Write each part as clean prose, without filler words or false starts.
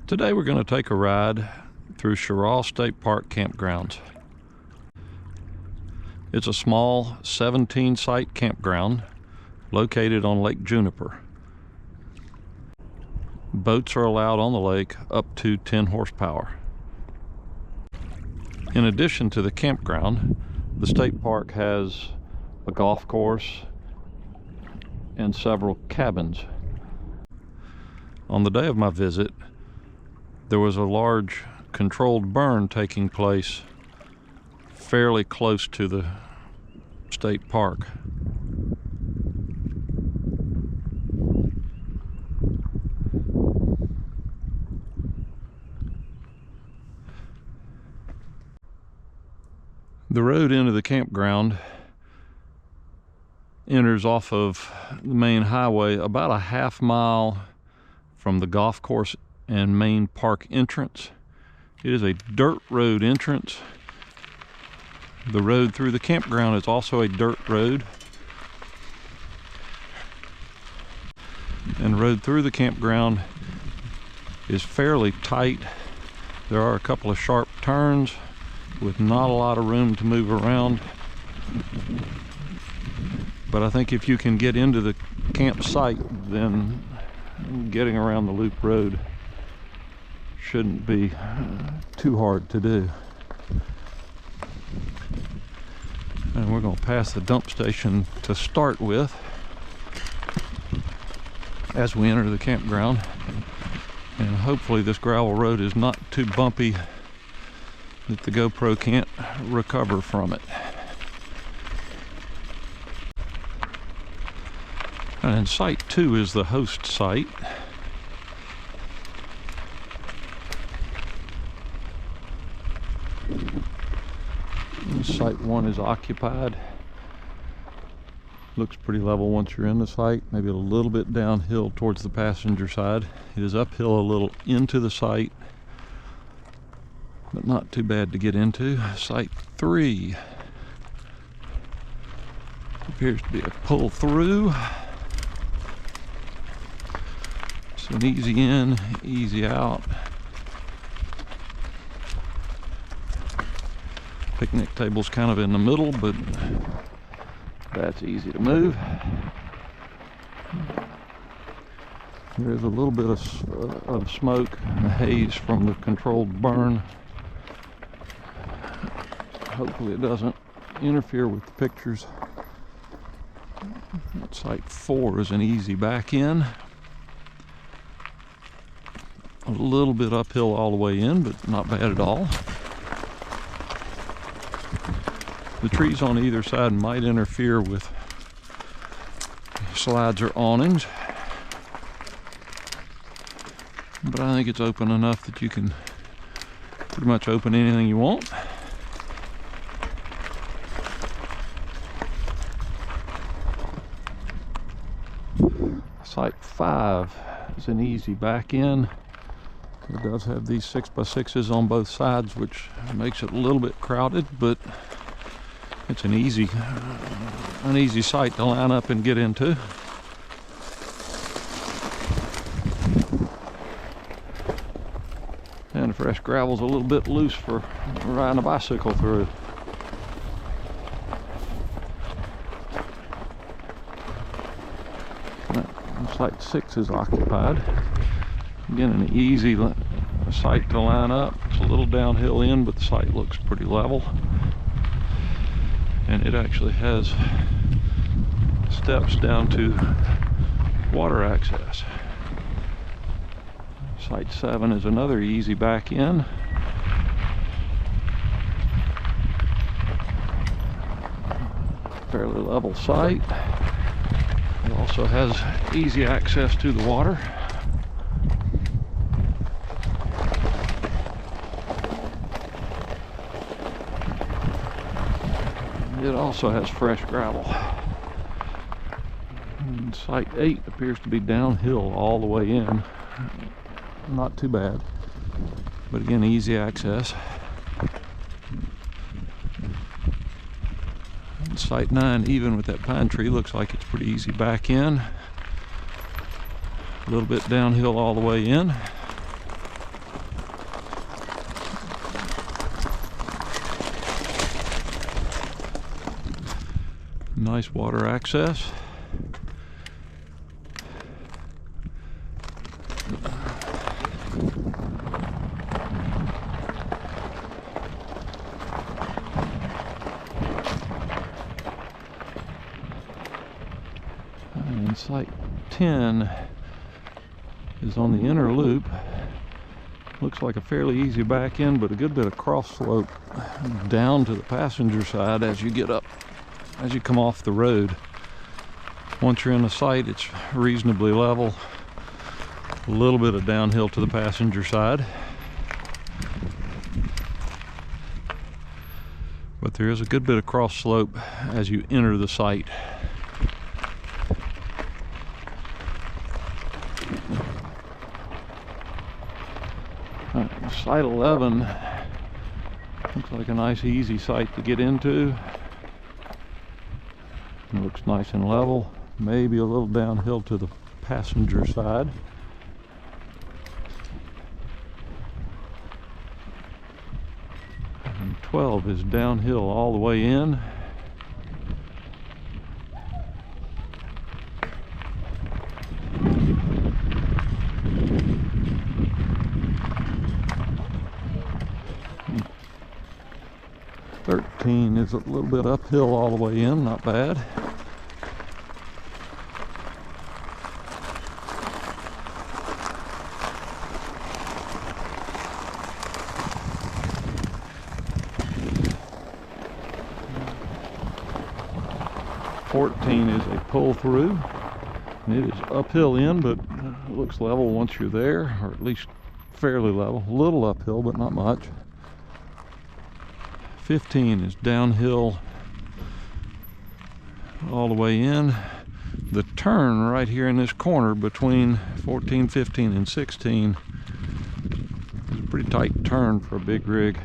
Today we're going to take a ride through Cheraw State Park campgrounds. It's a small 17-site campground located on Lake Juniper. Boats are allowed on the lake up to 10 horsepower. In addition to the campground, the state park has a golf course and several cabins. On the day of my visit, there was a large controlled burn taking place fairly close to the state park. The road into the campground enters off of the main highway about a half mile from the golf course and main park entrance. It is a dirt road entrance. The road through the campground is also a dirt road. And the road through the campground is fairly tight. There are a couple of sharp turns with not a lot of room to move around. But I think if you can get into the campsite, then getting around the loop road shouldn't be too hard to do. And we're going to pass the dump station to start with as we enter the campground. And hopefully this gravel road is not too bumpy that the GoPro can't recover from it. And site 2 is the host site. Site 1 is occupied. Looks pretty level once you're in the site, maybe a little bit downhill towards the passenger side. It is uphill a little into the site, but not too bad to get into. Site 3 appears to be a pull through. It's an easy in, easy out. Picnic table's kind of in the middle, but that's easy to move. There's a little bit of smoke and haze from the controlled burn. Hopefully it doesn't interfere with the pictures. Site 4 is an easy back in. A little bit uphill all the way in, but not bad at all. The trees on either side might interfere with slides or awnings, but I think it's open enough that you can pretty much open anything you want. Site 5 is an easy back in. It does have these 6x6s on both sides, which makes it a little bit crowded, but it's an easy site to line up and get into. And the fresh gravel's a little bit loose for riding a bicycle through. Site 6 is occupied. Again, an easy site to line up. It's a little downhill in, but the site looks pretty level. And it actually has steps down to water access. Site 7 is another easy back in. Fairly level site. It also has easy access to the water. It also has fresh gravel. And site 8 appears to be downhill all the way in. Not too bad, but again, easy access. And site 9, even with that pine tree, looks like it's pretty easy back in. A little bit downhill all the way in. Nice water access. And site 10 is on the inner loop. Looks like a fairly easy back end, but a good bit of cross slope down to the passenger side as you get up, as you come off the road. Once you're in the site, it's reasonably level. A little bit of downhill to the passenger side, but there is a good bit of cross slope as you enter the site. Site 11 looks like a nice easy site to get into. It looks nice and level, maybe a little downhill to the passenger side. And 12 is downhill all the way in. And 13 is a little bit uphill all the way in, not bad. Fourteen is a pull through. It is uphill in, but it looks level once you're there, or at least fairly level. A little uphill, but not much. 15 is downhill all the way in. The turn right here in this corner between 14, 15, and 16 is a pretty tight turn for a big rig.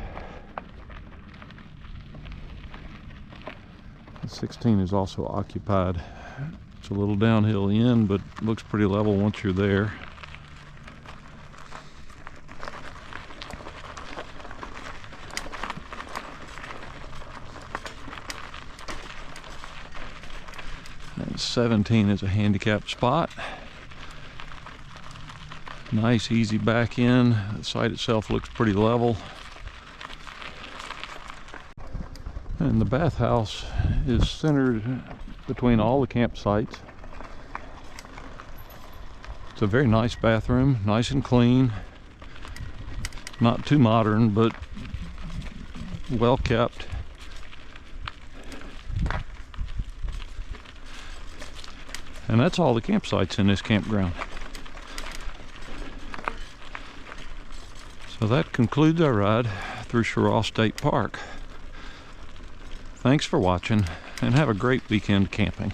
16 is also occupied. It's a little downhill in, but looks pretty level once you're there. And 17 is a handicapped spot. Nice easy back in. The site itself looks pretty level. And the bathhouse is centered between all the campsites. It's a very nice bathroom, nice and clean. Not too modern, but well kept. And that's all the campsites in this campground. So that concludes our ride through Cheraw State Park. Thanks for watching, and have a great weekend camping.